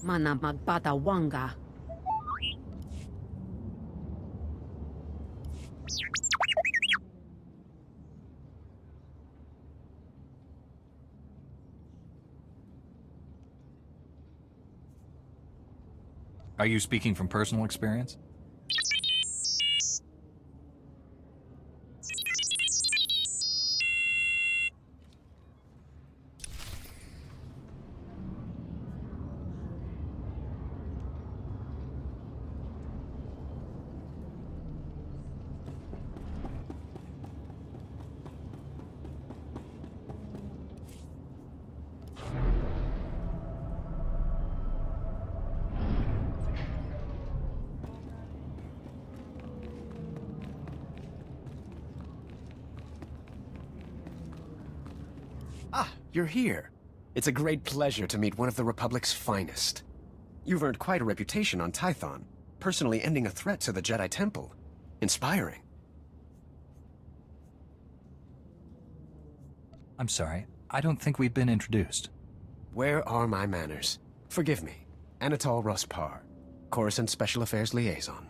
Mana magpatawanga. Are you speaking from personal experience? Ah, you're here. It's a great pleasure to meet one of the Republic's finest. You've earned quite a reputation on Tython, personally ending a threat to the Jedi Temple. Inspiring. I'm sorry, I don't think we've been introduced. Where are my manners? Forgive me. Anitol Rosspar, Coruscant Special Affairs Liaison.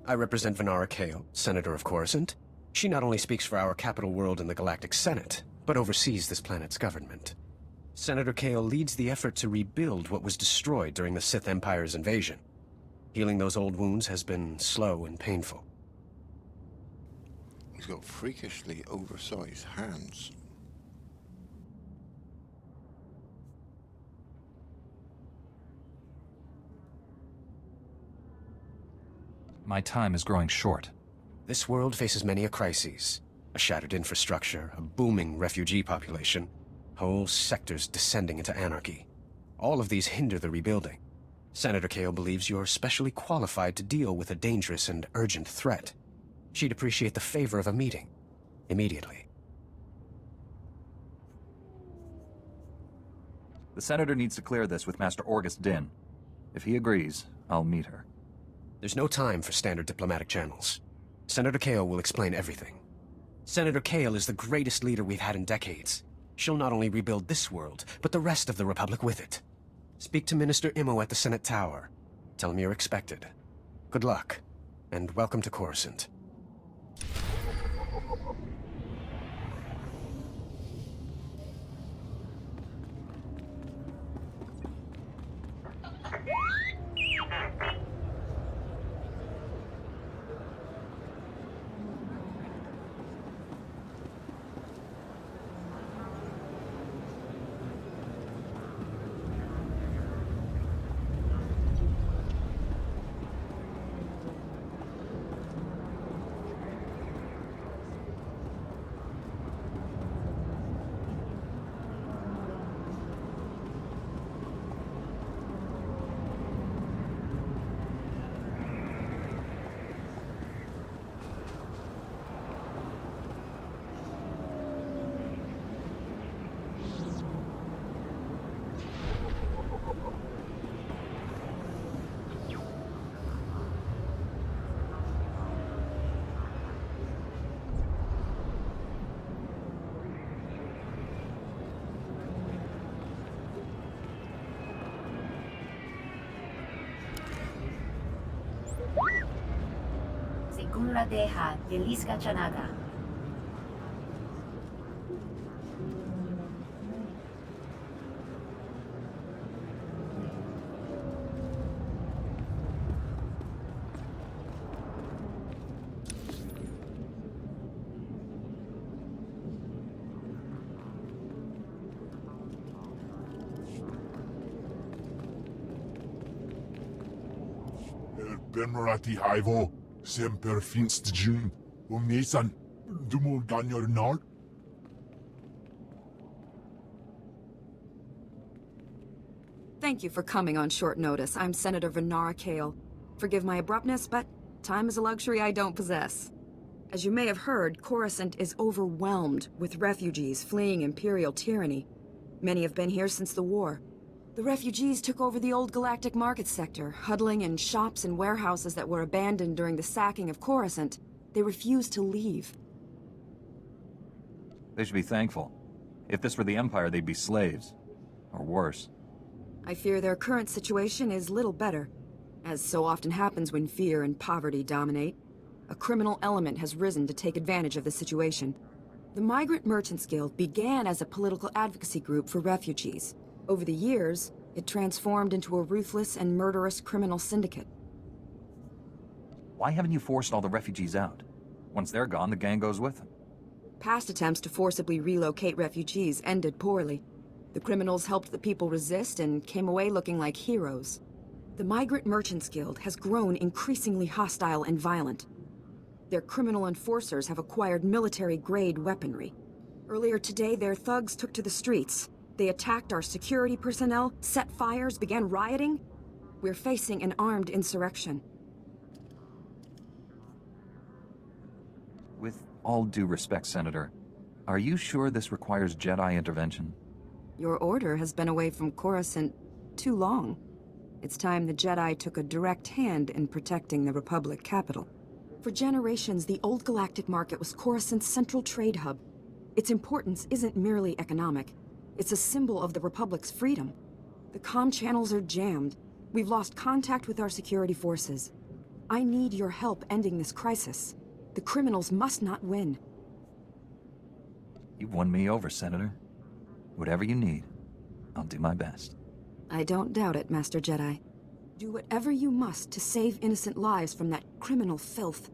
I represent Venara Kale, Senator of Coruscant. She not only speaks for our capital world in the Galactic Senate, but oversees this planet's government. Senator Kale leads the effort to rebuild what was destroyed during the Sith Empire's invasion. Healing those old wounds has been slow and painful. He's got freakishly oversized hands. My time is growing short. This world faces many a crisis. A shattered infrastructure, a booming refugee population, whole sectors descending into anarchy. All of these hinder the rebuilding. Senator Kale believes you're specially qualified to deal with a dangerous and urgent threat. She'd appreciate the favor of a meeting. Immediately. The Senator needs to clear this with Master Orgus Din. If he agrees, I'll meet her. There's no time for standard diplomatic channels. Senator Kale will explain everything. Senator Kale is the greatest leader we've had in decades. She'll not only rebuild this world, but the rest of the Republic with it. Speak to Minister Imo at the Senate Tower. Tell him you're expected. Good luck, and welcome to Coruscant. Según la deja de Lisca Chanaga. Benrati Hivo, Semper Finst Jun, Umesan, Dumul Ganyor Nard. Thank you for coming on short notice. I'm Senator Venara Kale. Forgive my abruptness, but time is a luxury I don't possess. As you may have heard, Coruscant is overwhelmed with refugees fleeing Imperial tyranny. Many have been here since the war. The refugees took over the old galactic market sector, huddling in shops and warehouses that were abandoned during the sacking of Coruscant. They refused to leave. They should be thankful. If this were the Empire, they'd be slaves. Or worse. I fear their current situation is little better. As so often happens when fear and poverty dominate, a criminal element has risen to take advantage of the situation. The Migrant Merchants Guild began as a political advocacy group for refugees. Over the years, it transformed into a ruthless and murderous criminal syndicate. Why haven't you forced all the refugees out? Once they're gone, the gang goes with them. Past attempts to forcibly relocate refugees ended poorly. The criminals helped the people resist and came away looking like heroes. The Migrant Merchants Guild has grown increasingly hostile and violent. Their criminal enforcers have acquired military-grade weaponry. Earlier today, their thugs took to the streets. They attacked our security personnel, set fires, began rioting. We're facing an armed insurrection. With all due respect, Senator, are you sure this requires Jedi intervention? Your order has been away from Coruscant too long. It's time the Jedi took a direct hand in protecting the Republic capital. For generations, the old galactic market was Coruscant's central trade hub. Its importance isn't merely economic. It's a symbol of the Republic's freedom. The comm channels are jammed. We've lost contact with our security forces. I need your help ending this crisis. The criminals must not win. You've won me over, Senator. Whatever you need, I'll do my best. I don't doubt it, Master Jedi. Do whatever you must to save innocent lives from that criminal filth.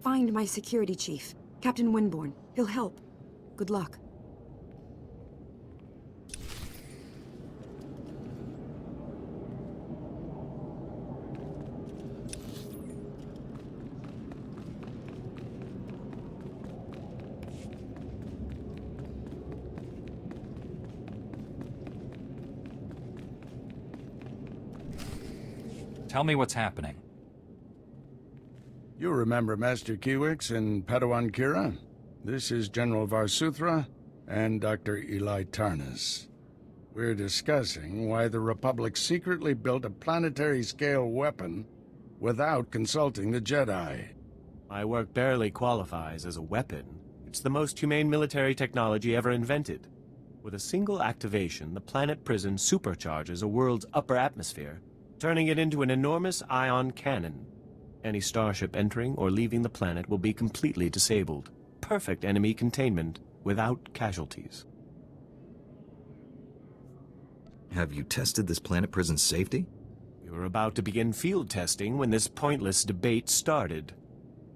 Find my security chief, Captain Winborn. He'll help. Good luck. Tell me what's happening. You remember Master Kiwix and Padawan Kira? This is General Varsuthra and Dr. Eli Tarnas. We're discussing why the Republic secretly built a planetary-scale weapon without consulting the Jedi. My work barely qualifies as a weapon. It's the most humane military technology ever invented. With a single activation, the planet prison supercharges a world's upper atmosphere, turning it into an enormous ion cannon. Any starship entering or leaving the planet will be completely disabled. Perfect enemy containment without casualties. Have you tested this planet prison's safety? We were about to begin field testing when this pointless debate started.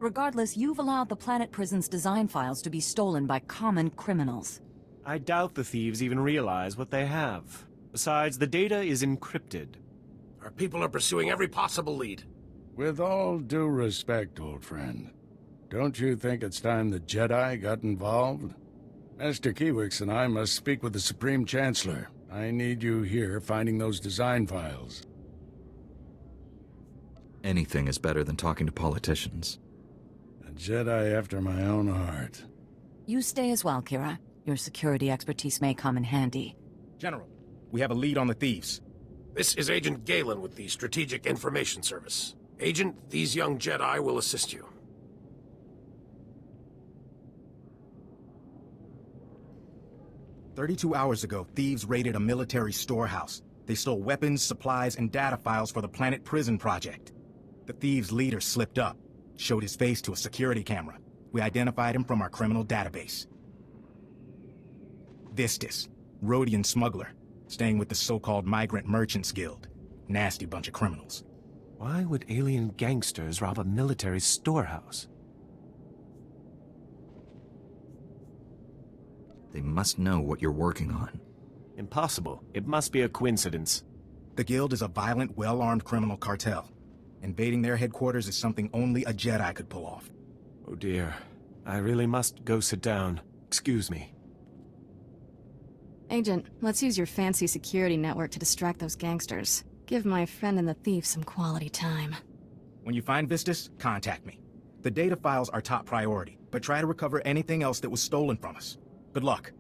Regardless, you've allowed the planet prison's design files to be stolen by common criminals. I doubt the thieves even realize what they have. Besides, the data is encrypted. Our people are pursuing every possible lead. With all due respect, old friend, don't you think it's time the Jedi got involved? Master Kiwix and I must speak with the Supreme Chancellor. I need you here finding those design files. Anything is better than talking to politicians. A Jedi after my own heart. You stay as well, Kira. Your security expertise may come in handy. General, we have a lead on the thieves. This is Agent Galen with the Strategic Information Service. Agent, these young Jedi will assist you. "32 hours ago, thieves raided a military storehouse. They stole weapons, supplies, and data files for the Planet Prison Project. The thieves' leader slipped up, showed his face to a security camera. We identified him from our criminal database. Vistus, Rhodian smuggler, staying with the so-called Migrant Merchants Guild. Nasty bunch of criminals. Why would alien gangsters rob a military storehouse? They must know what you're working on. Impossible. It must be a coincidence. The Guild is a violent, well-armed criminal cartel. Invading their headquarters is something only a Jedi could pull off. Oh dear. I really must go sit down. Excuse me. Agent, let's use your fancy security network to distract those gangsters. Give my friend and the thief some quality time. When you find Vistus, contact me. The data files are top priority, but try to recover anything else that was stolen from us. Good luck.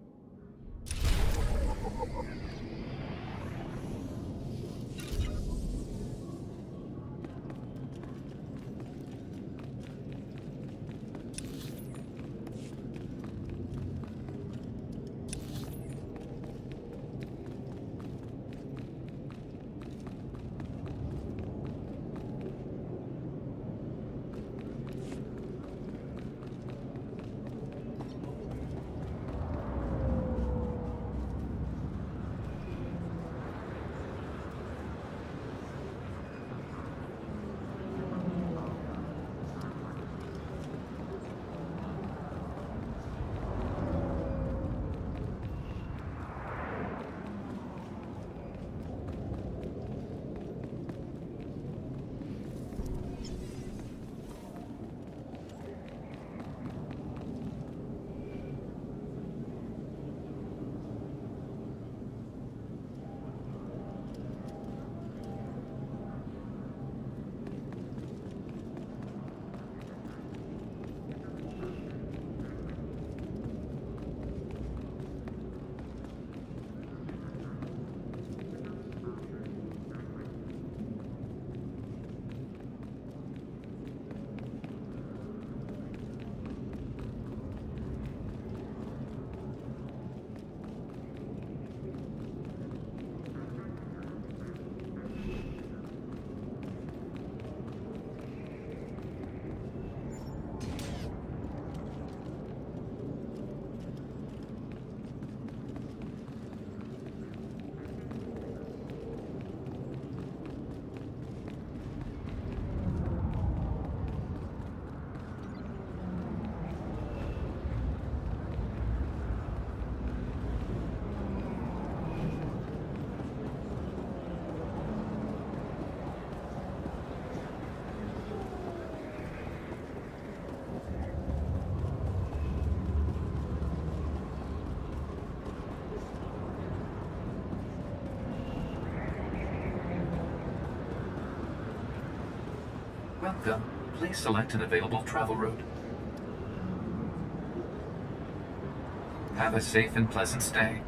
Welcome. Please select an available travel route. Have a safe and pleasant stay.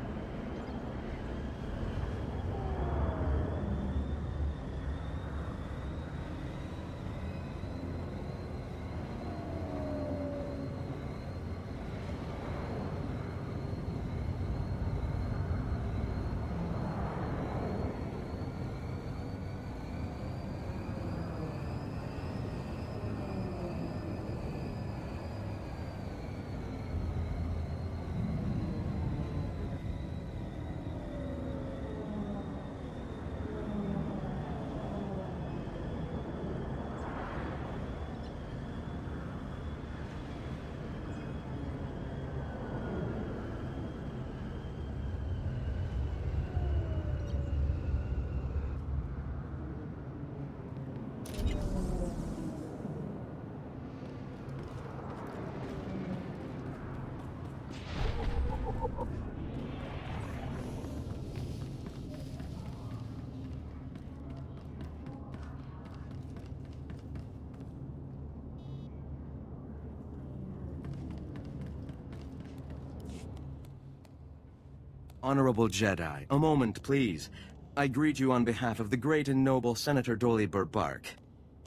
Honorable Jedi, a moment, please. I greet you on behalf of the great and noble Senator Dolly Burbark.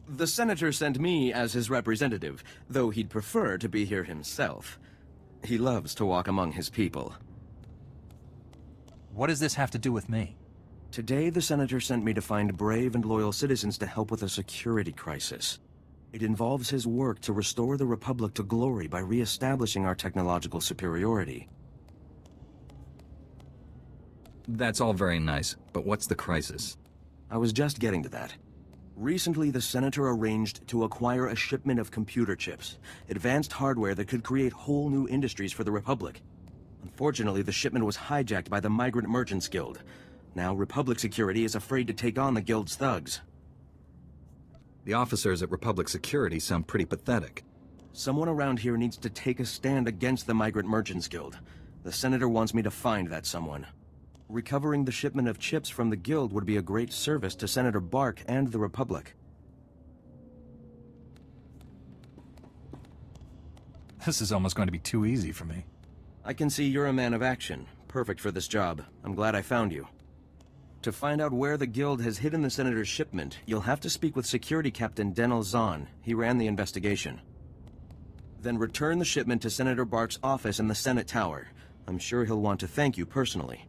The Senator sent me as his representative, though he'd prefer to be here himself. He loves to walk among his people. What does this have to do with me? Today, the Senator sent me to find brave and loyal citizens to help with a security crisis. It involves his work to restore the Republic to glory by re-establishing our technological superiority. That's all very nice, but what's the crisis? I was just getting to that. Recently, the Senator arranged to acquire a shipment of computer chips, advanced hardware that could create whole new industries for the Republic. Unfortunately, the shipment was hijacked by the Migrant Merchants Guild. Now, Republic Security is afraid to take on the Guild's thugs. The officers at Republic Security sound pretty pathetic. Someone around here needs to take a stand against the Migrant Merchants Guild. The Senator wants me to find that someone. Recovering the shipment of chips from the Guild would be a great service to Senator Bark and the Republic. This is almost going to be too easy for me. I can see you're a man of action. Perfect for this job. I'm glad I found you. To find out where the Guild has hidden the Senator's shipment, you'll have to speak with Security Captain Denal-Zon. He ran the investigation. Then return the shipment to Senator Bark's office in the Senate Tower. I'm sure he'll want to thank you personally.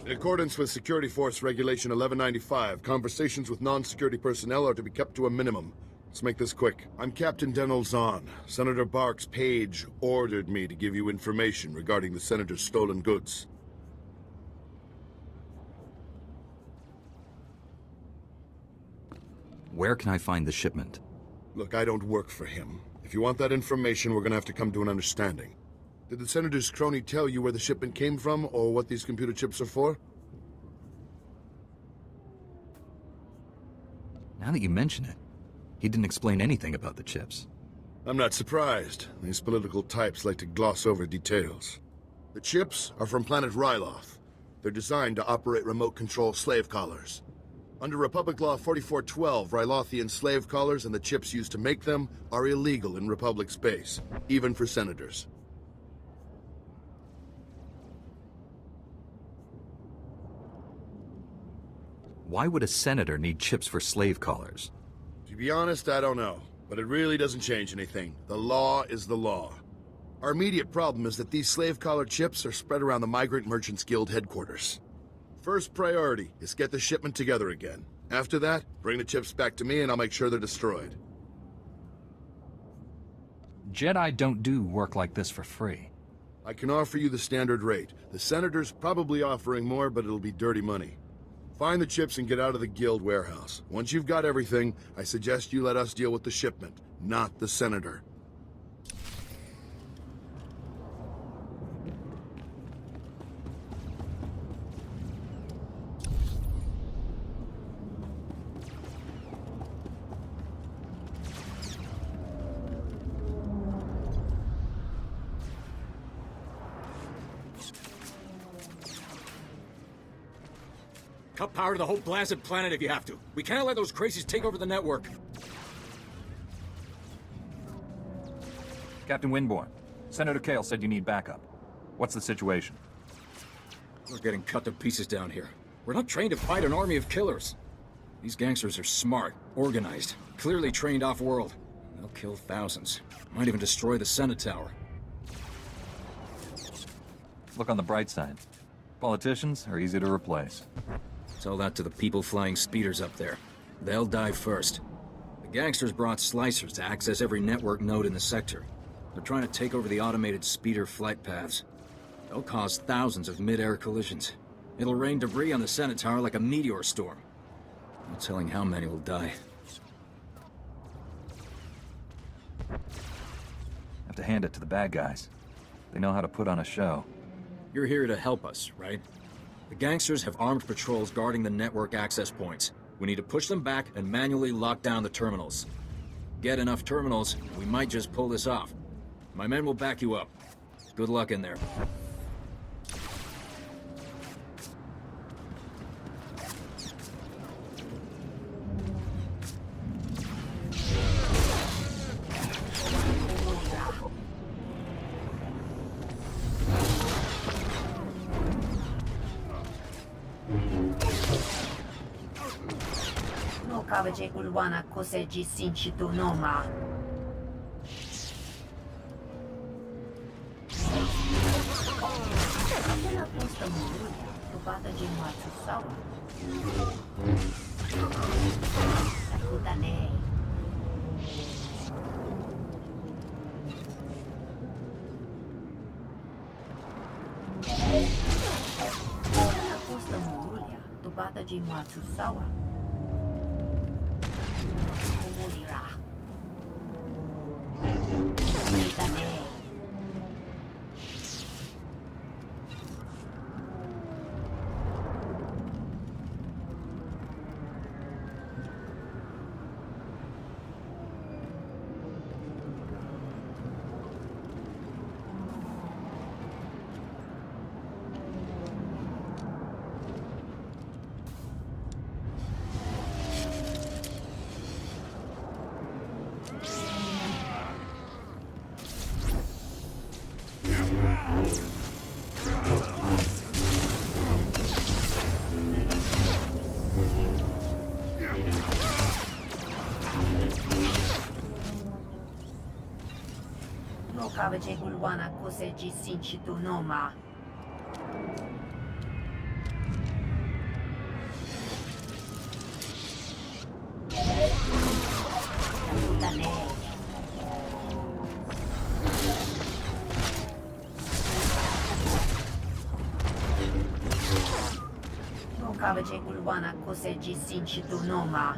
In accordance with Security Force Regulation 1195, conversations with non-security personnel are to be kept to a minimum. Let's make this quick. I'm Captain Denal-Zon. Senator Bark's page ordered me to give you information regarding the Senator's stolen goods. Where can I find the shipment? Look, I don't work for him. If you want that information, we're gonna have to come to an understanding. Did the Senator's crony tell you where the shipment came from, or what these computer chips are for? Now that you mention it, he didn't explain anything about the chips. I'm not surprised. These political types like to gloss over details. The chips are from planet Ryloth. They're designed to operate remote control slave collars. Under Republic Law 4412, Rylothian slave collars and the chips used to make them are illegal in Republic space, even for senators. Why would a senator need chips for slave collars? To be honest, I don't know. But it really doesn't change anything. The law is the law. Our immediate problem is that these slave collar chips are spread around the Migrant Merchants Guild headquarters. First priority is get the shipment together again. After that, bring the chips back to me and I'll make sure they're destroyed. Jedi don't do work like this for free. I can offer you the standard rate. The Senator's probably offering more, but it'll be dirty money. Find the chips and get out of the guild warehouse. Once you've got everything, I suggest you let us deal with the shipment, not the Senator. Cut power to the whole blasted planet if you have to. We can't let those crazies take over the network. Captain Winborn, Senator Kale said you need backup. What's the situation? We're getting cut to pieces down here. We're not trained to fight an army of killers. These gangsters are smart, organized, clearly trained off-world. They'll kill thousands. Might even destroy the Senate Tower. Look on the bright side. Politicians are easy to replace. Tell that to the people flying speeders up there. They'll die first. The gangsters brought slicers to access every network node in the sector. They're trying to take over the automated speeder flight paths. They'll cause thousands of mid-air collisions. It'll rain debris on the Senate Tower like a meteor storm. No telling how many will die. Have to hand it to the bad guys. They know how to put on a show. You're here to help us, right? The gangsters have armed patrols guarding the network access points. We need to push them back and manually lock down the terminals. Get enough terminals, we might just pull this off. My men will back you up. Good luck in there. Kavaje kulwana koseji sinchitu noma. Akela posta muluya, tupata jimwatu sawa. Akutane. Akela posta muluya, tupata jimwatu sawa. Kavaje kulwana koseji sinchitu noma. Akutane. Kavaje kulwana koseji sinchitu noma.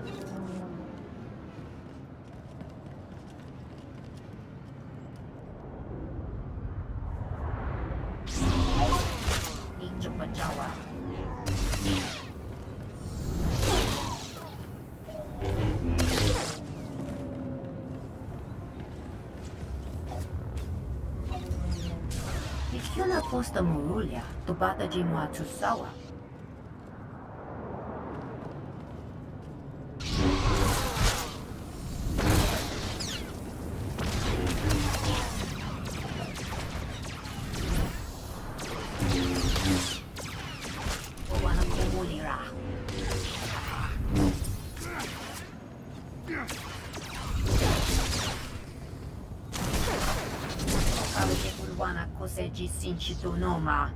Ikiona posta muluya, tupata jimwatu sawa. Koseji sinchitu noma.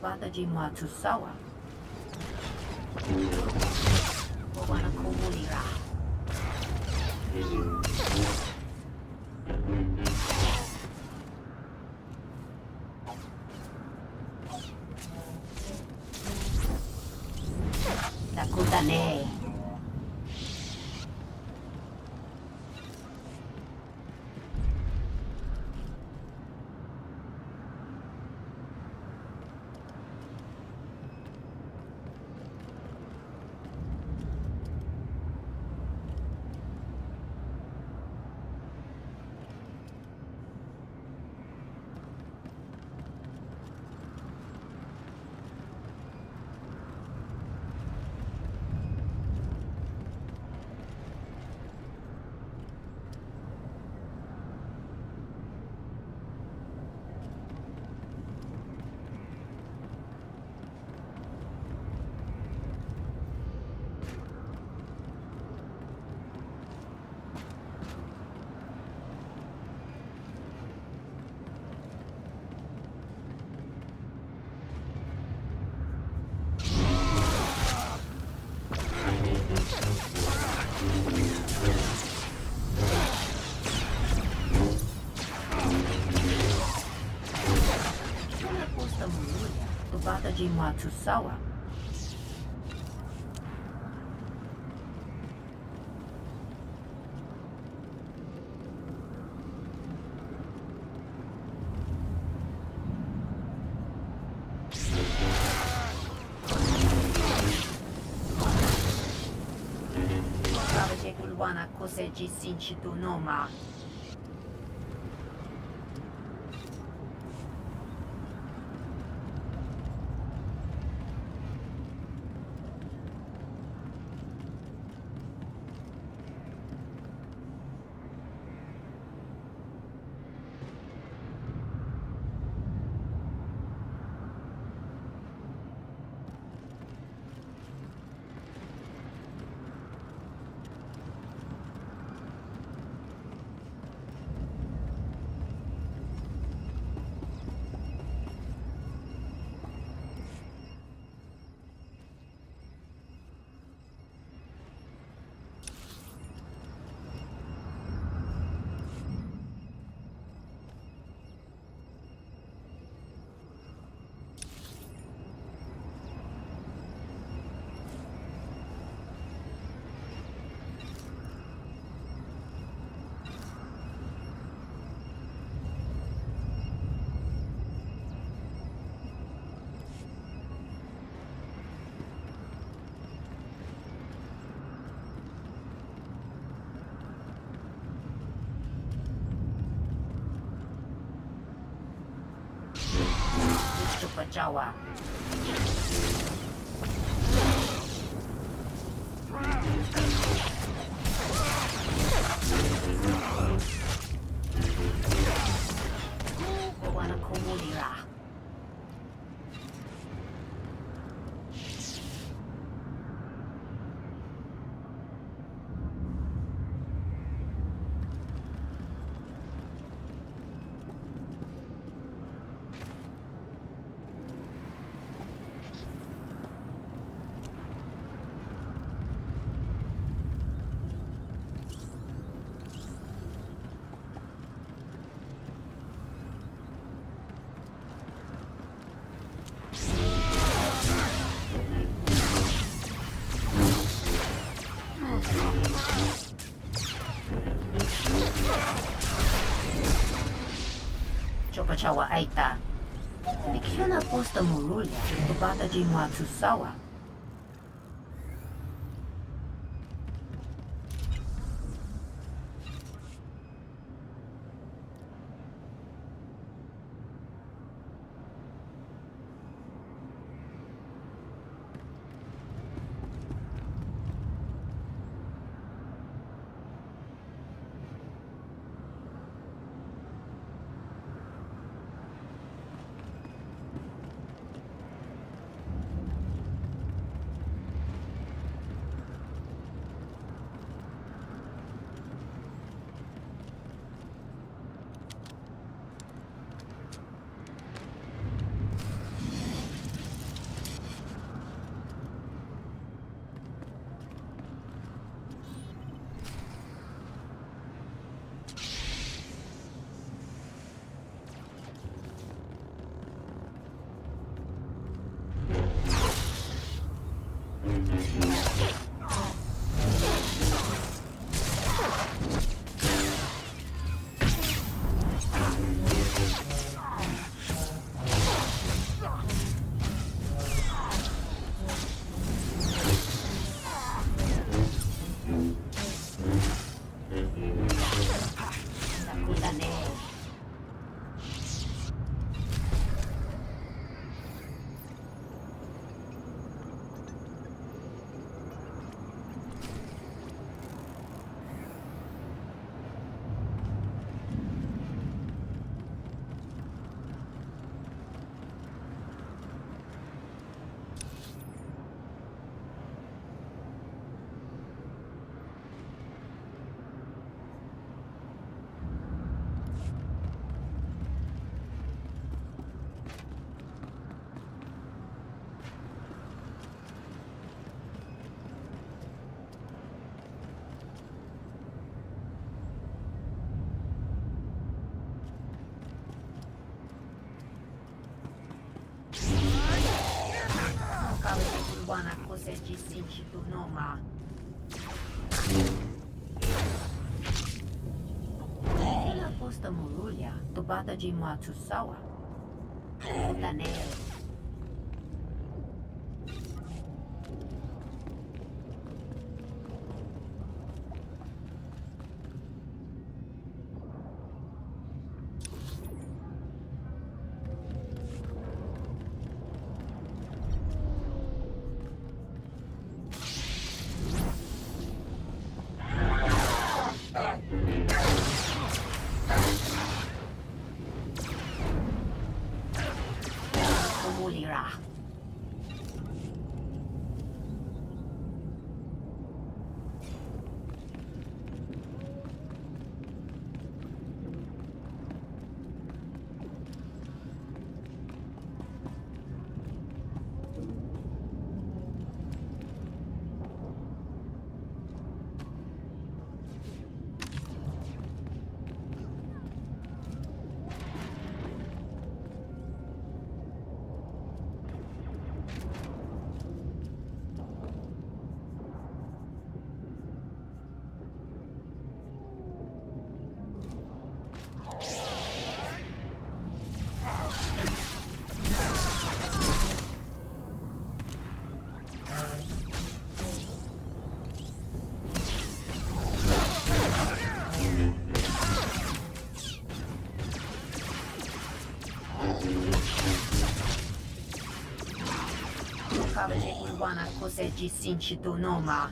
tupata jimwa tusawa. Wana kumulira. Nakutane. Tupata jimwa tusawa. Kulwana koseji sinchitu noma. Pajawa. Wana kumulira. Chopachawa aita. Nikiona posta murulia, tupata jimwa tusawa. kulwana koseji sinchi tunoma. Ila posta mululia tubata ji matusawa. Tane. Kulwana koseji sinchi tunoma.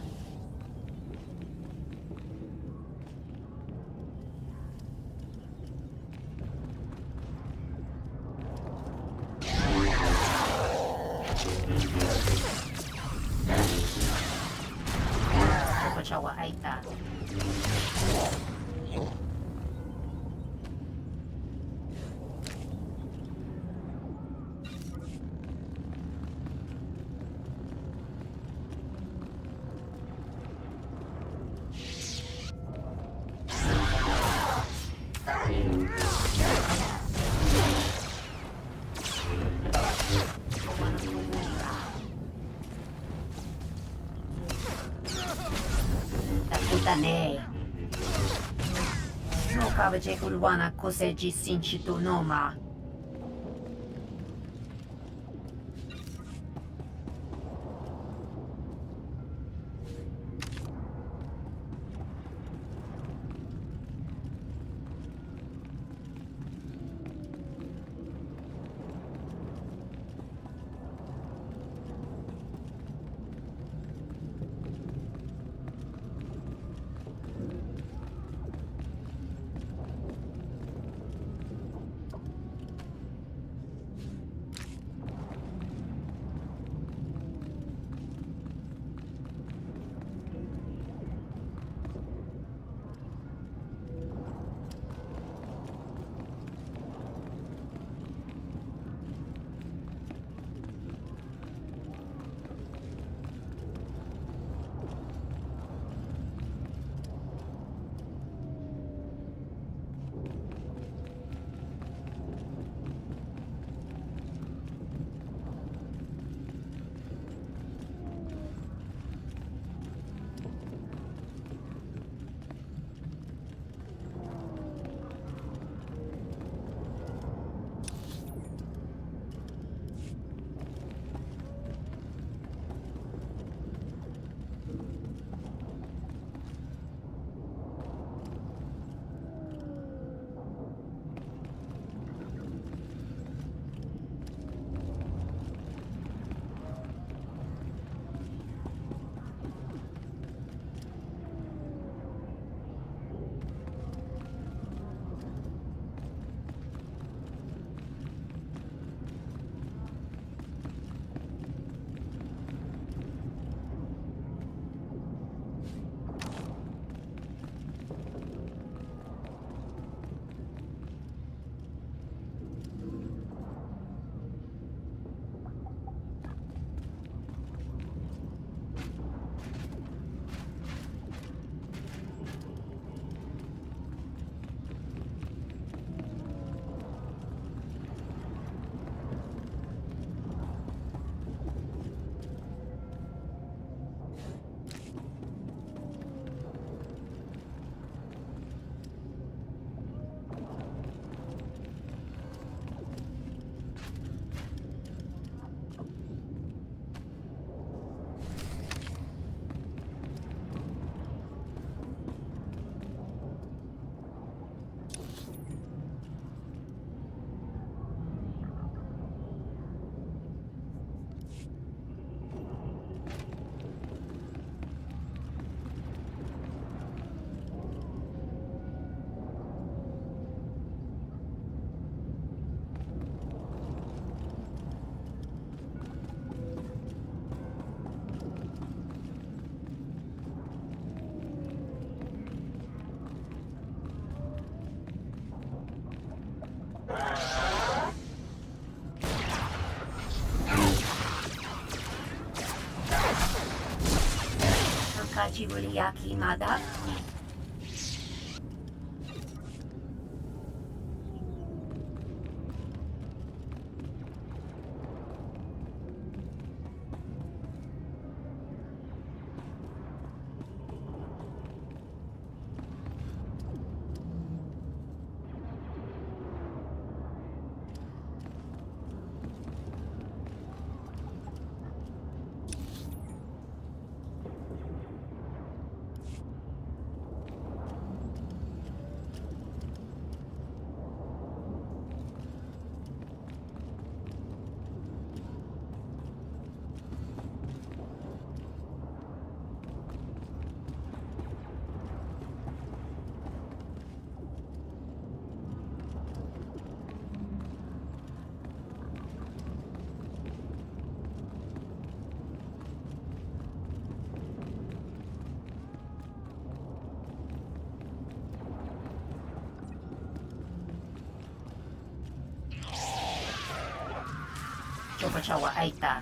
Chawa aita. Tane. No kawaje kulwana koseji sinchi tunoma. Chivuliyaki Mada. Chopachawa Aita.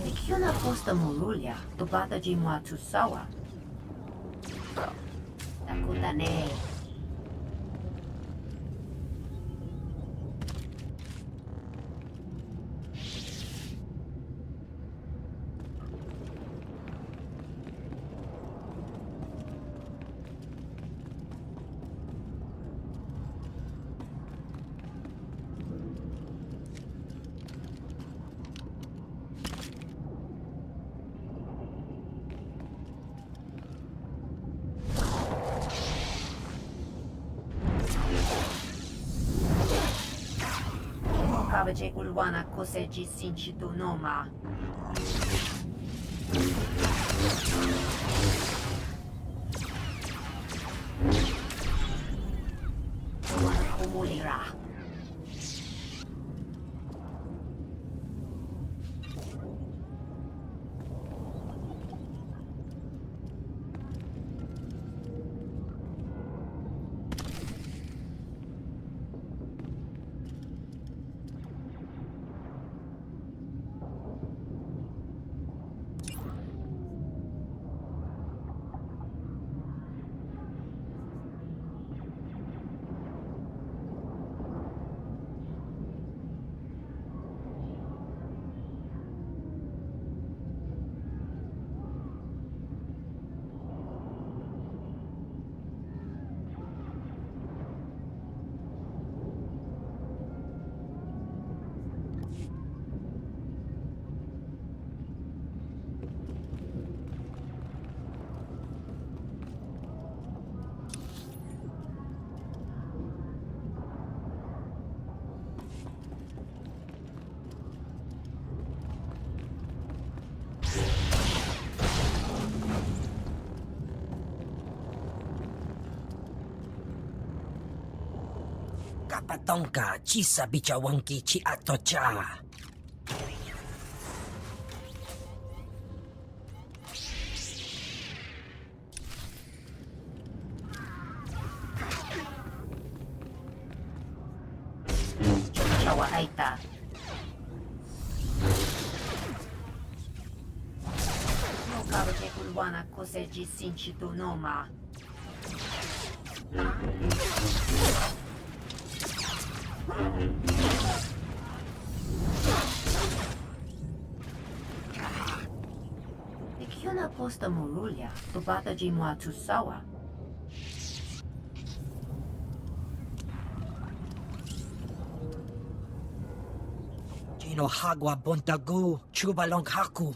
Nikiona posta Murulia, tupata jimwa tusawa. Nakutane. Kabaje kulwana koseji sinchito noma. Kumulira. Kapatonka chisa bichawanki chi atocha. Chawa Aita. No kabaje kulwana koseji sinchito noma. Nikiona posta Murulia, tupata jimwa tusawa. Chino hagwa bontagu chubalong haku.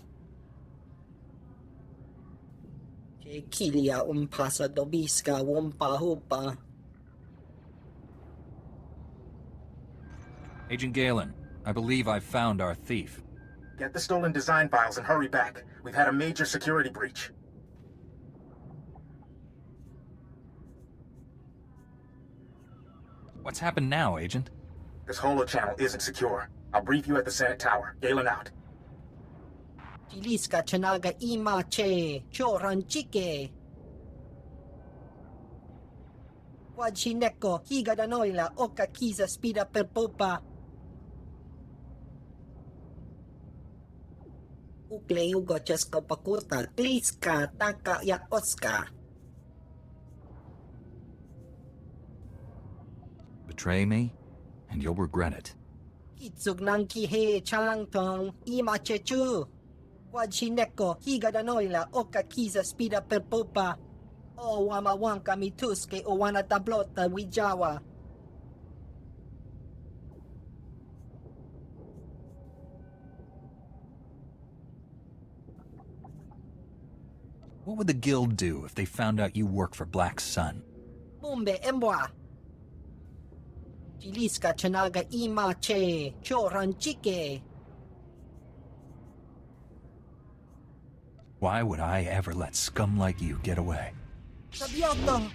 Kilia umpasa dobiska wumpa hupa. Agent Galen, I believe I've found our thief. Get the stolen design files and hurry back. We've had a major security breach. What's happened now, Agent? This holo channel isn't secure. I'll brief you at the Senate Tower. Galen out. Chiliska chanaga ima che choran chike. Wajineko, higa da noila, oka kiza spida per popa. Ukle yugo chesko pakuta, kliska, taka ya oska. Betray me, and you'll regret it. Kitsug nang kihe chalang tong, ima chechu. Wajineko, higa da noila, oka kiza spida per popa. O wamawanka mituske o wana tablota wijawa. What would the Guild do if they found out you work for Black Sun? Mumbe embwa. Chiliska chanaga ima che, choran chike. Why would I ever let scum like you get away? Sabioto.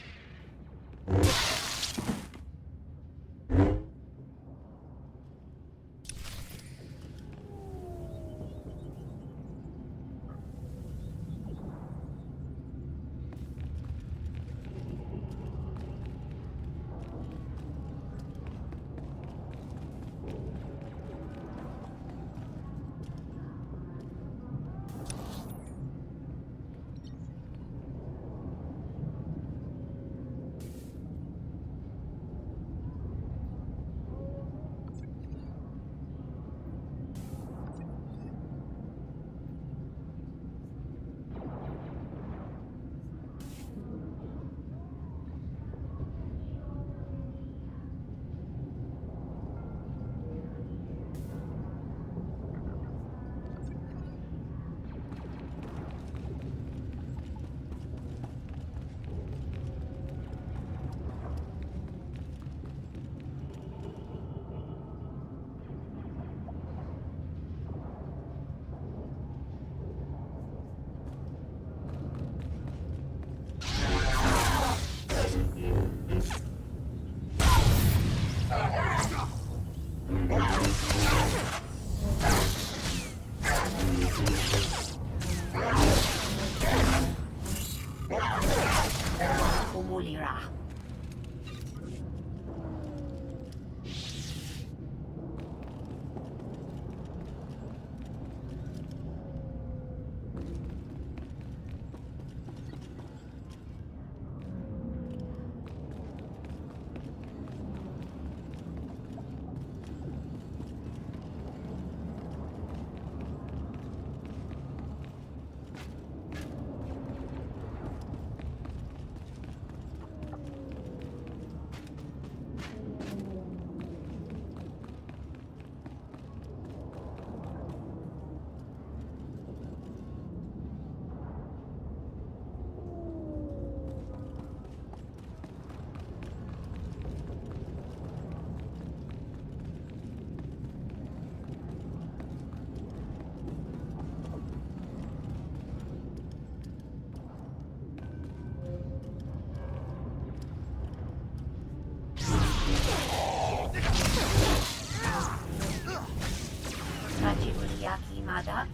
Yakimada.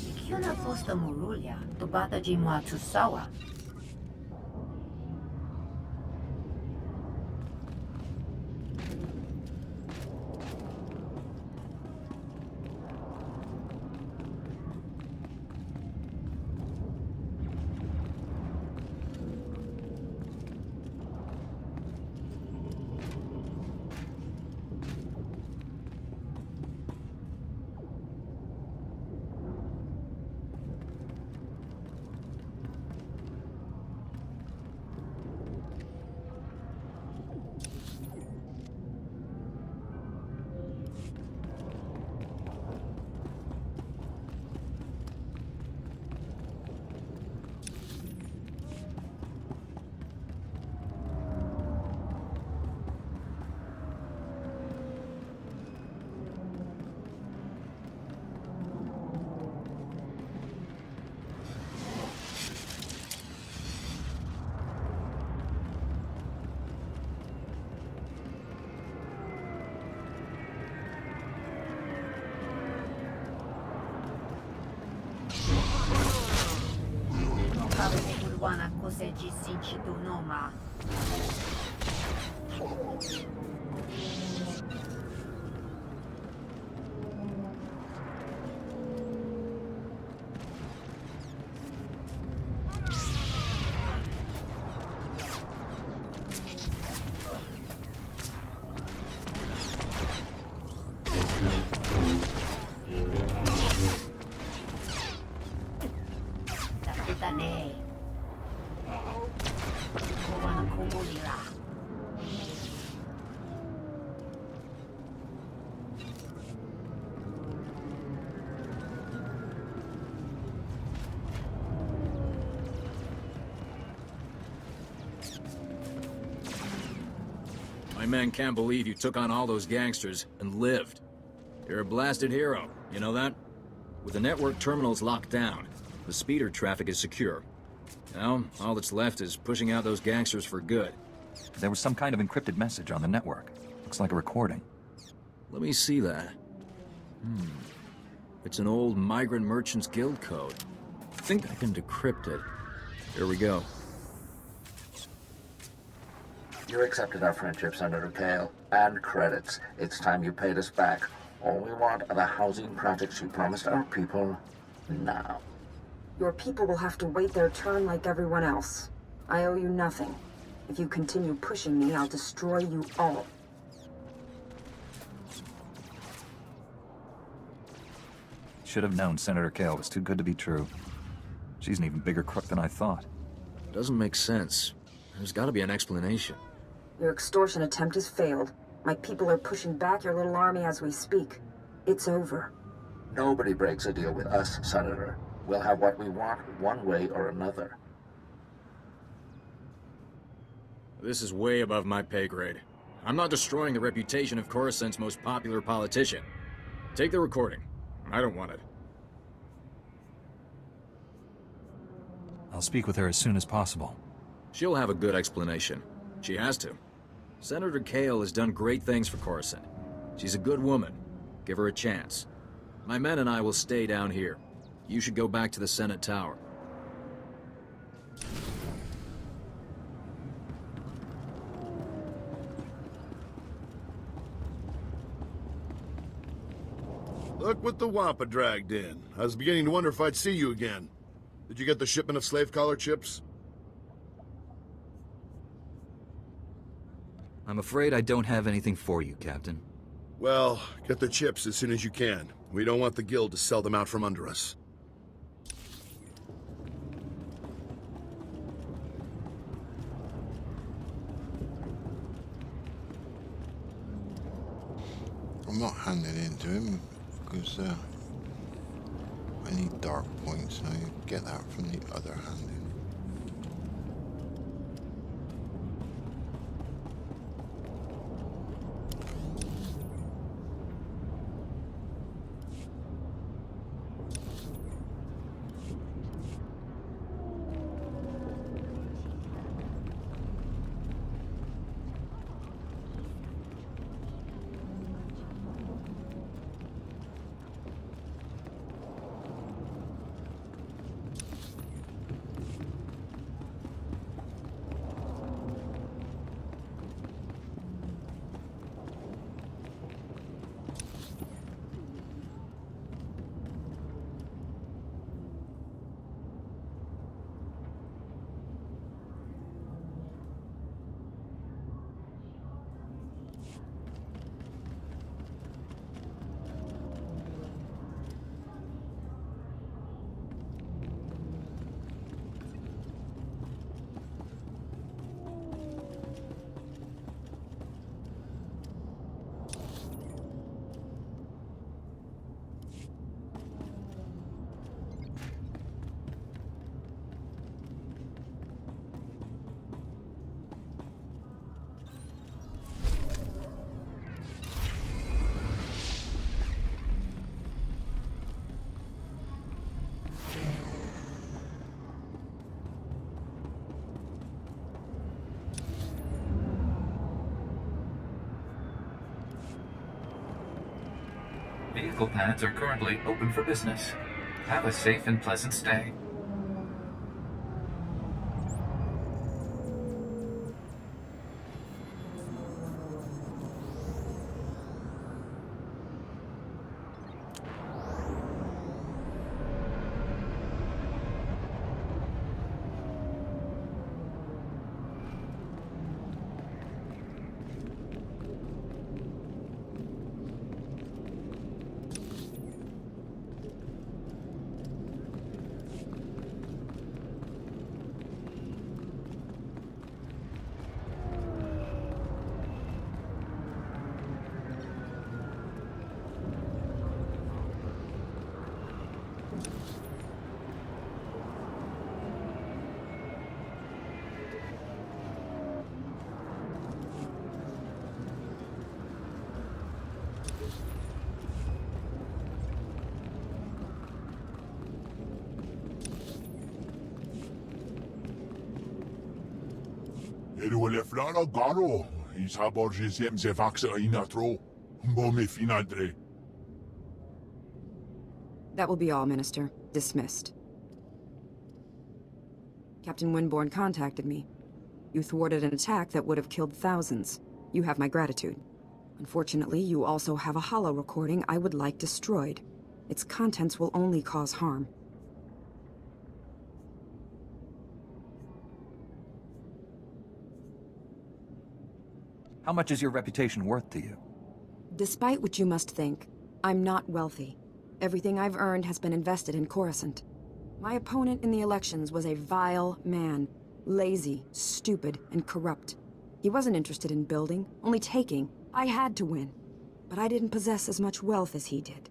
Ikiona posta Murulia, Tobata Jimwa Tusawa. Avete kurwana koseji sinchitu noma. Takutane. Kurwana kumulira. My men can't believe you took on all those gangsters and lived. You're a blasted hero, you know that? With the network terminals locked down, the speeder traffic is secure. Now, all that's left is pushing out those gangsters for good. There was some kind of encrypted message on the network. Looks like a recording. Let me see that. It's an old Migrant Merchants Guild code. I think I can decrypt it. Here we go. You accepted our friendship, Senator Kale, and credits. It's time you paid us back. All we want are the housing projects you promised our people now. Your people will have to wait their turn like everyone else. I owe you nothing. If you continue pushing me, I'll destroy you all. Should have known Senator Kale was too good to be true. She's an even bigger crook than I thought. Doesn't make sense. There's gotta be an explanation. Your extortion attempt has failed. My people are pushing back your little army as we speak. It's over. Nobody breaks a deal with us, Senator. We'll have what we want one way or another. This is way above my pay grade. I'm not destroying the reputation of Coruscant's most popular politician. Take the recording. I don't want it. I'll speak with her as soon as possible. She'll have a good explanation. She has to. Senator Kale has done great things for Coruscant. She's a good woman. Give her a chance. My men and I will stay down here. You should go back to the Senate Tower. Look what the Wampa dragged in. I was beginning to wonder if I'd see you again. Did you get the shipment of slave collar chips? I'm afraid I don't have anything for you, Captain. Well, get the chips as soon as you can. We don't want the Guild to sell them out from under us. I'm not handing in to him because I need dark points and I get that from the other handing. Vehicle pads are currently open for business. Have a safe and pleasant stay. Eruele flara garo. Isabor jisem se vaxa inatro. Bome finadre. That will be all, Minister. Dismissed. Captain Winborn contacted me. You thwarted an attack that would have killed thousands. You have my gratitude. Unfortunately, you also have a holo recording I would like destroyed. Its contents will only cause harm. How much is your reputation worth to you? Despite what you must think, I'm not wealthy. Everything I've earned has been invested in Coruscant. My opponent in the elections was a vile man. Lazy, stupid, and corrupt. He wasn't interested in building, only taking. I had to win. But I didn't possess as much wealth as he did.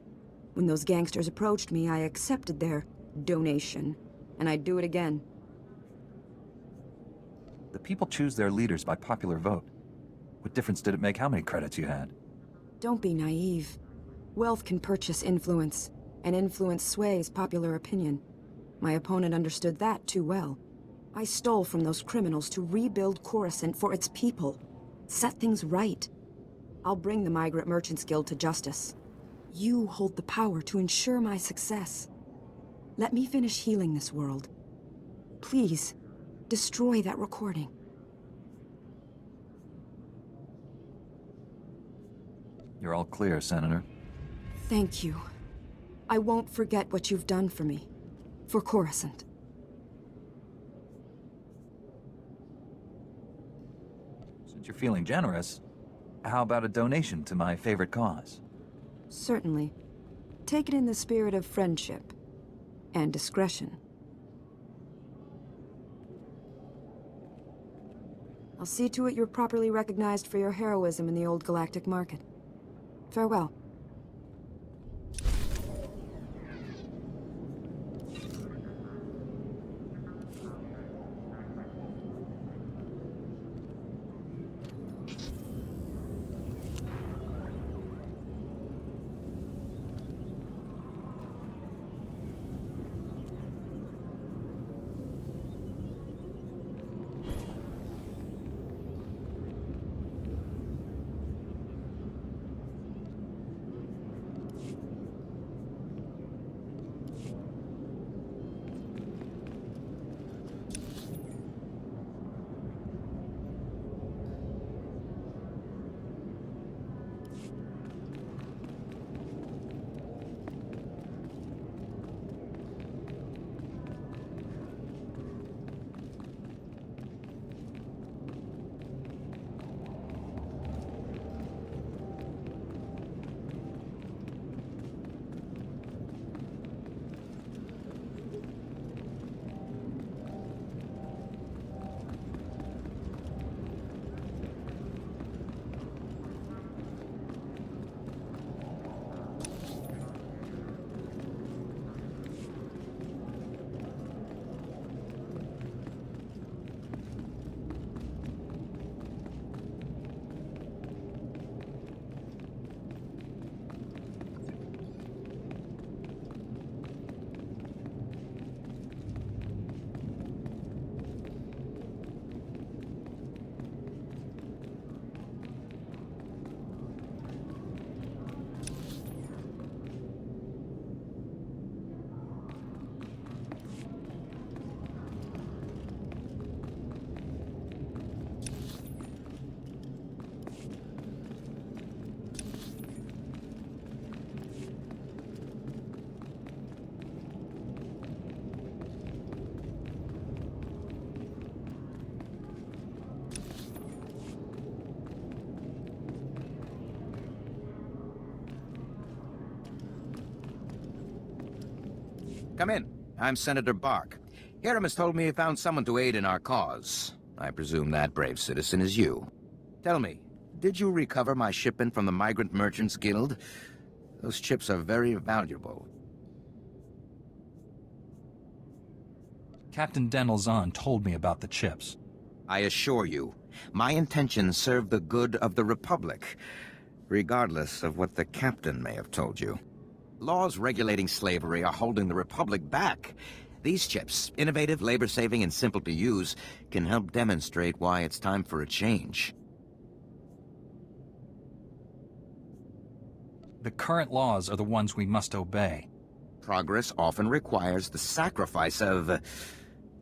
When those gangsters approached me, I accepted their donation. And I'd do it again. The people choose their leaders by popular vote. What difference did it make how many credits you had? Don't be naive. Wealth can purchase influence, and influence sways popular opinion. My opponent understood that too well. I stole from those criminals to rebuild Coruscant for its people. Set things right. I'll bring the Migrant Merchants Guild to justice. You hold the power to ensure my success. Let me finish healing this world. Please, destroy that recording. You're all clear, Senator. Thank you. I won't forget what you've done for me. For Coruscant. Since you're feeling generous, how about a donation to my favorite cause? Certainly. Take it in the spirit of friendship. And discretion. I'll see to it you're properly recognized for your heroism in the old galactic market. Farewell. Come in. I'm Senator Bark. Heerimus told me he found someone to aid in our cause. I presume that brave citizen is you. Tell me, did you recover my shipment from the Migrant Merchants Guild? Those chips are very valuable. Captain Denal-Zon told me about the chips. I assure you, my intentions serve the good of the Republic, regardless of what the captain may have told you. Laws regulating slavery are holding the Republic back. These chips, innovative, labor-saving, and simple to use, can help demonstrate why it's time for a change. The current laws are the ones we must obey. Progress often requires the sacrifice of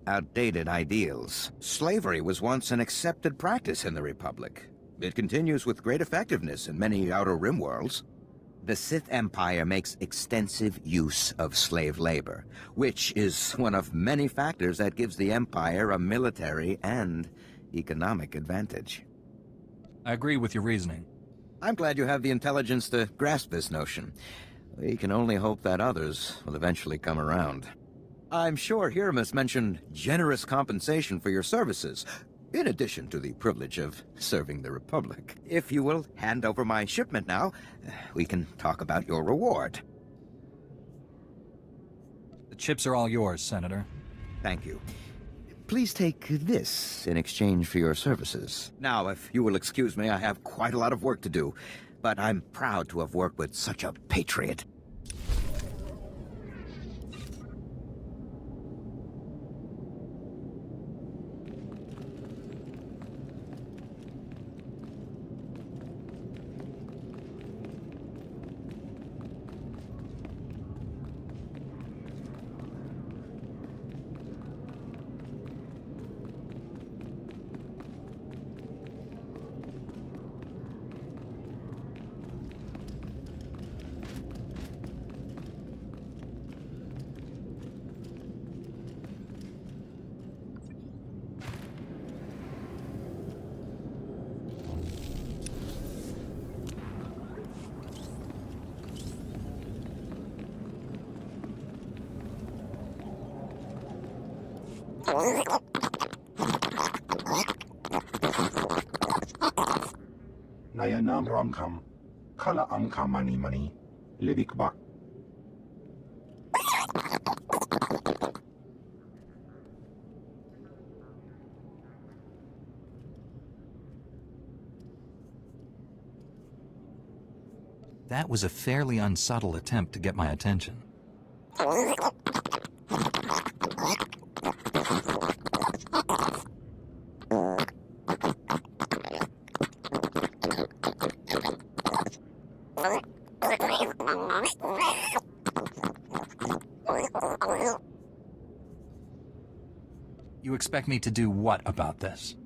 outdated ideals. Slavery was once an accepted practice in the Republic. It continues with great effectiveness in many Outer Rim worlds. The Sith Empire makes extensive use of slave labor, which is one of many factors that gives the Empire a military and economic advantage. I agree with your reasoning. I'm glad you have the intelligence to grasp this notion. We can only hope that others will eventually come around. I'm sure Heerimus mentioned generous compensation for your services, in addition to the privilege of serving the Republic. If you will hand over my shipment now, we can talk about your reward. The chips are all yours, Senator. Thank you. Please take this in exchange for your services. Now, if you will excuse me, I have quite a lot of work to do, but I'm proud to have worked with such a patriot. Nayanam Ramkam, Kala Amka Mani Mani, Livik Bak. That was a fairly unsubtle attempt to get my attention. You expect me to do what about this?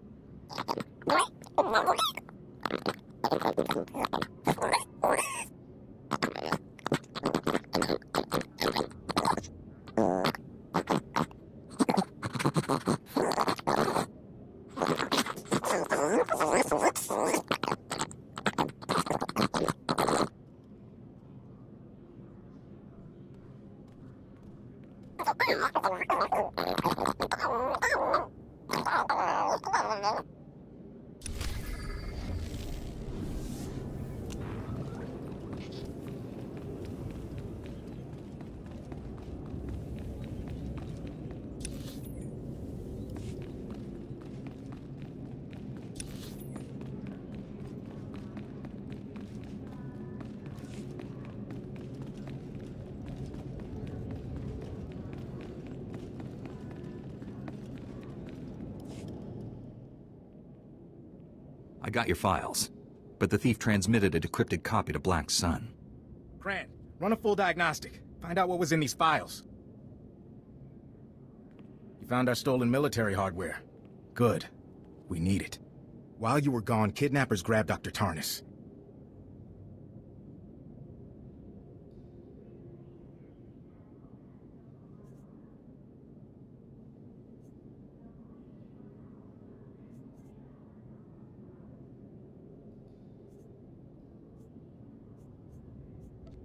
I got your files, but the thief transmitted a decrypted copy to Black Sun. Grant, run a full diagnostic. Find out what was in these files. You found our stolen military hardware. Good. We need it. While you were gone, kidnappers grabbed Dr. Tarnis.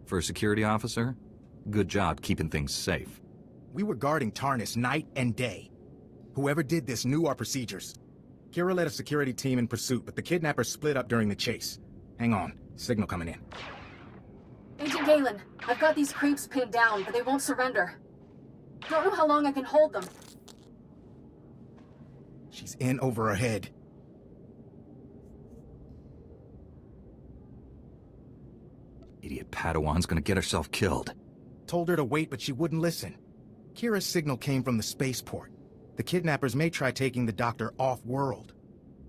For a security officer, good job keeping things safe. We were guarding Tarnis night and day. Whoever did this knew our procedures. Kira led a security team in pursuit, but the kidnappers split up during the chase. Hang on. Signal coming in. Agent Galen, I've got these creeps pinned down, but they won't surrender. Don't know how long I can hold them. She's in over her head. Idiot Padawan's gonna get herself killed. Told her to wait, but she wouldn't listen. Kira's signal came from the spaceport. The kidnappers may try taking the Doctor off-world.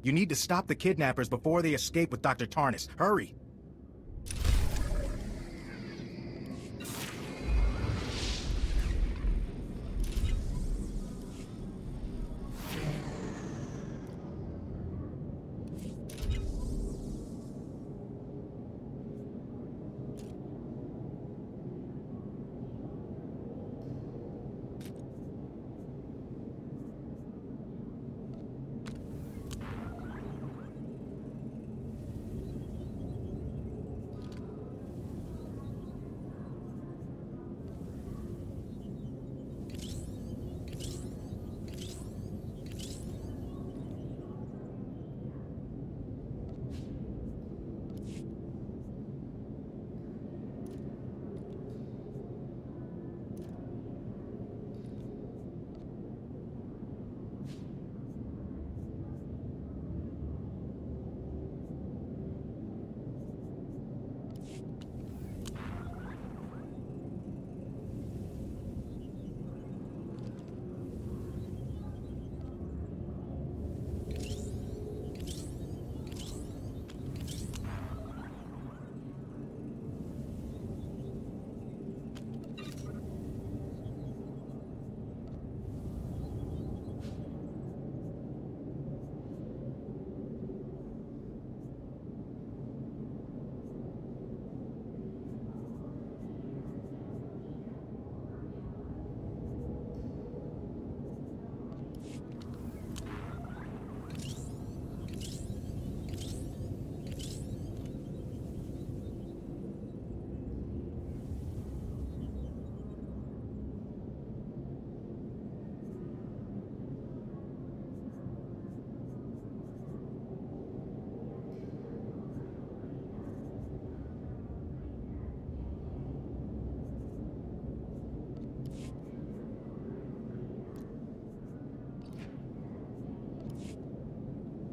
You need to stop the kidnappers before they escape with Dr. Tarnus. Hurry!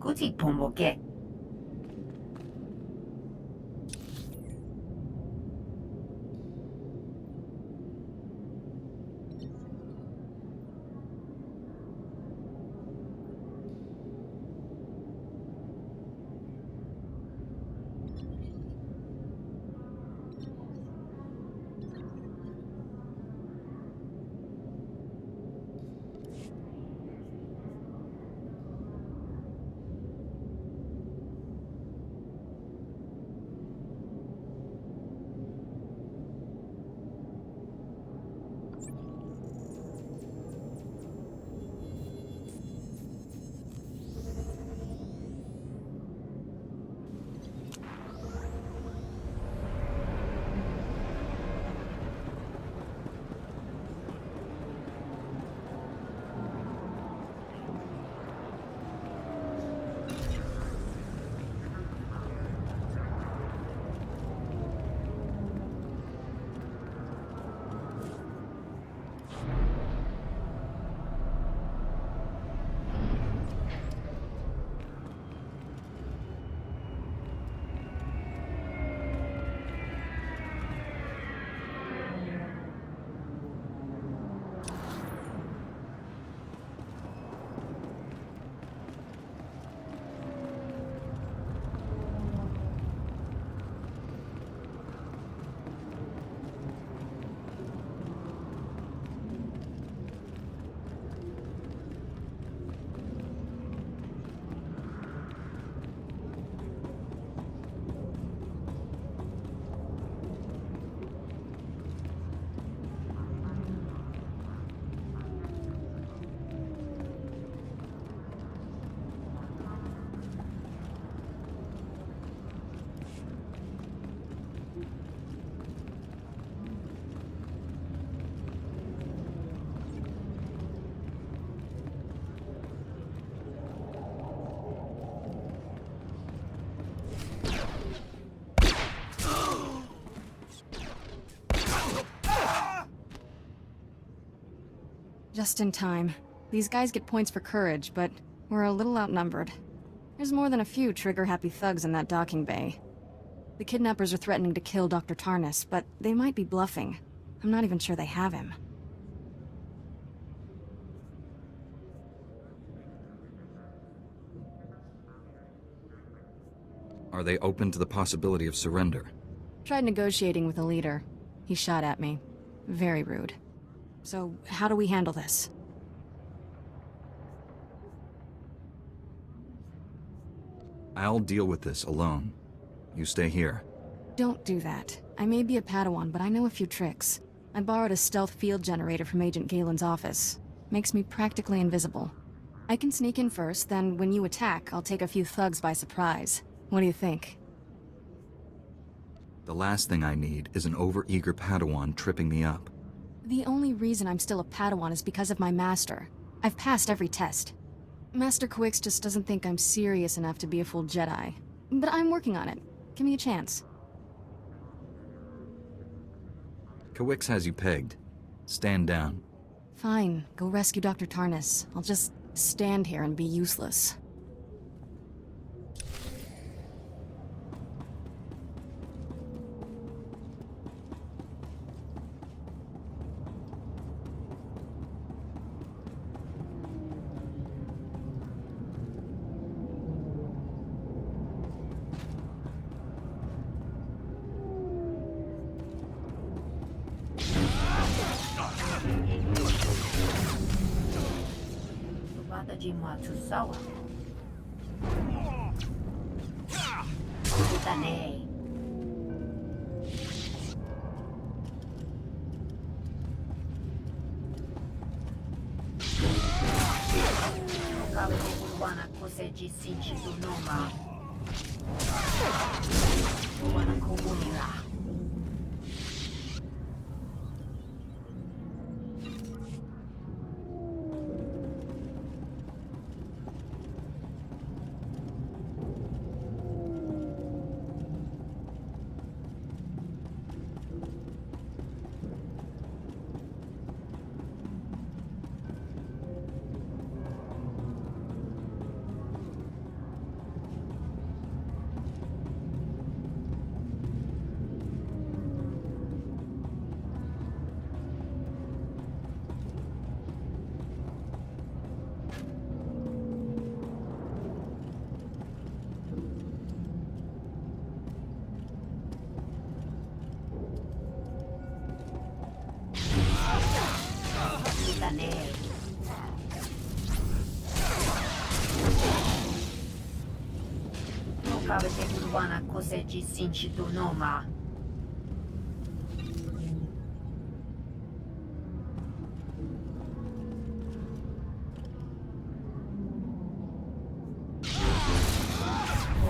굳이 본보게. Just in time. These guys get points for courage, but we're a little outnumbered. There's more than a few trigger-happy thugs in that docking bay. The kidnappers are threatening to kill Dr. Tarnus, but they might be bluffing. I'm not even sure they have him. Are they open to the possibility of surrender? Tried negotiating with the leader. He shot at me. Very rude. So, how do we handle this? I'll deal with this alone. You stay here. Don't do that. I may be a Padawan, but I know a few tricks. I borrowed a stealth field generator from Agent Galen's office. Makes me practically invisible. I can sneak in first, then when you attack, I'll take a few thugs by surprise. What do you think? The last thing I need is an overeager Padawan tripping me up. The only reason I'm still a Padawan is because of my master. I've passed every test. Master Codex just doesn't think I'm serious enough to be a full Jedi. But I'm working on it. Give me a chance. Codex has you pegged. Stand down. Fine, go rescue Dr. Tarnus. I'll just stand here and be useless. Sawa. Kutane. Kawe wana koseji sinchi tunoma. Wana komunira. Wana koseji sinchi tunoma.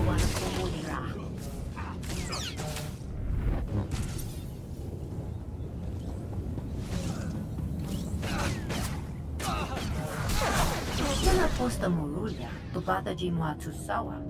Wana komunira. Kena posta mululia, tupata jimwa tusawa.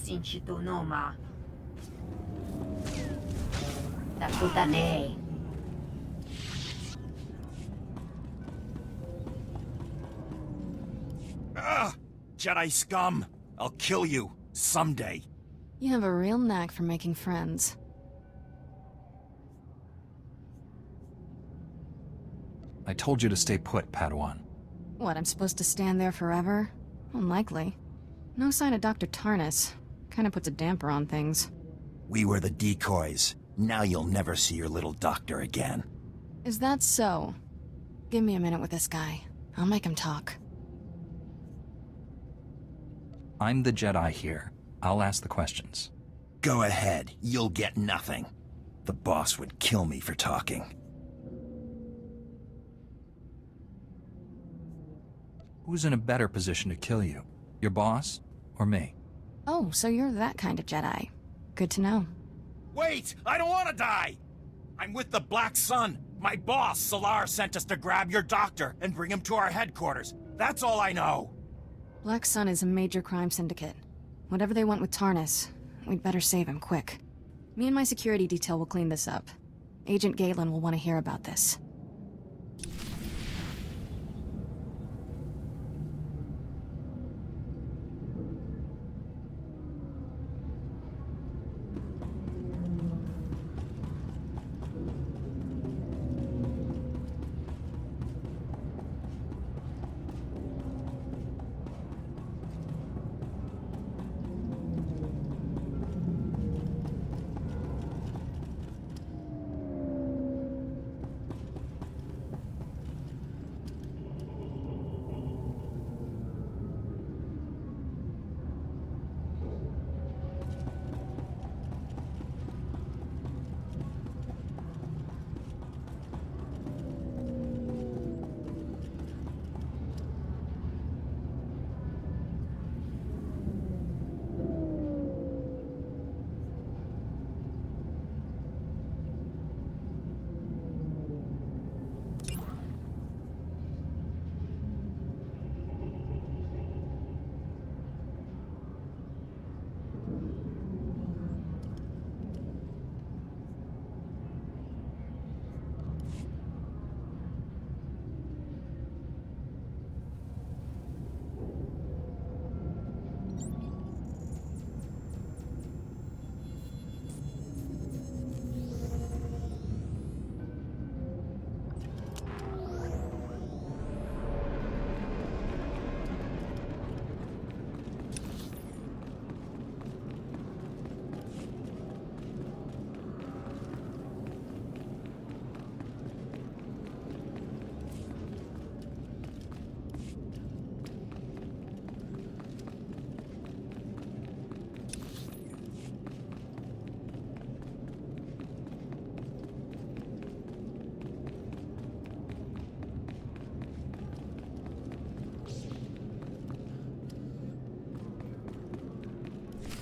Sinchi tunoma. Takutane. Jedi scum! I'll kill you someday. You have a real knack for making friends. I told you to stay put, Padawan. What, I'm supposed to stand there forever? Unlikely. No sign of Dr. Tarnus. Kinda puts a damper on things. We were the decoys. Now you'll never see your little doctor again. Is that so? Give me a minute with this guy. I'll make him talk. I'm the Jedi here. I'll ask the questions. Go ahead. You'll get nothing. The boss would kill me for talking. Who's in a better position to kill you? Your boss or me? Oh, so you're that kind of Jedi. Good to know. Wait! I don't want to die! I'm with the Black Sun. My boss, Solar, sent us to grab your doctor and bring him to our headquarters. That's all I know. Black Sun is a major crime syndicate. Whatever they want with Tarnus, we'd better save him quick. Me and my security detail will clean this up. Agent Galen will want to hear about this.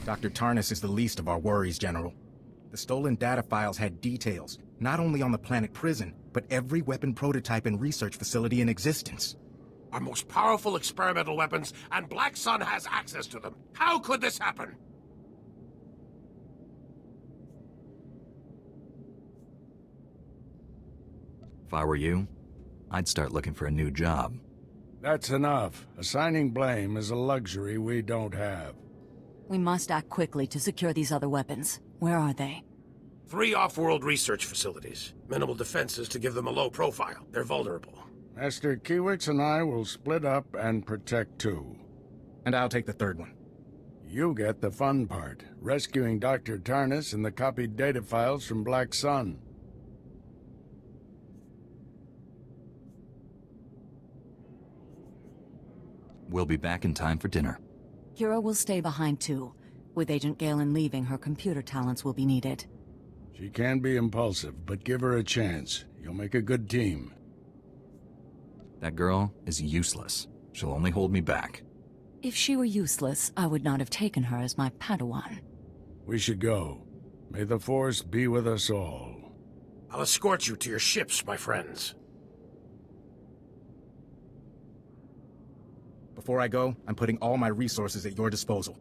Dr. Tarnus is the least of our worries, General. The stolen data files had details, not only on the planet prison, but every weapon prototype and research facility in existence. Our most powerful experimental weapons, and Black Sun has access to them. How could this happen? If I were you, I'd start looking for a new job. That's enough. Assigning blame is a luxury we don't have. We must act quickly to secure these other weapons. Where are they? 3 off-world research facilities. Minimal defenses to give them a low profile. They're vulnerable. Master Kiewicz and I will split up and protect 2. And I'll take the 3rd one. You get the fun part, rescuing Dr. Tarnus and the copied data files from Black Sun. We'll be back in time for dinner. Kira will stay behind too. With Agent Galen leaving, her computer talents will be needed. She can be impulsive, but give her a chance. You'll make a good team. That girl is useless. She'll only hold me back. If she were useless, I would not have taken her as my Padawan. We should go. May the Force be with us all. I'll escort you to your ships, my friends. Before I go, I'm putting all my resources at your disposal.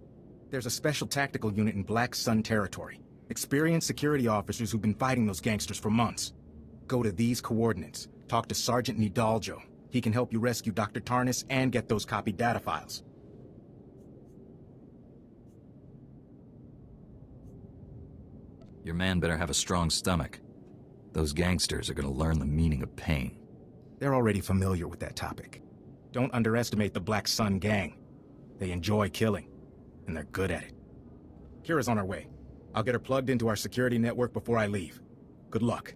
There's a special tactical unit in Black Sun territory. Experienced security officers who've been fighting those gangsters for months. Go to these coordinates. Talk to Sergeant Nidaljo. He can help you rescue Dr. Tarnus and get those copied data files. Your man better have a strong stomach. Those gangsters are gonna learn the meaning of pain. They're already familiar with that topic. Don't underestimate the Black Sun gang. They enjoy killing, and they're good at it. Kira's on her way. I'll get her plugged into our security network before I leave. Good luck.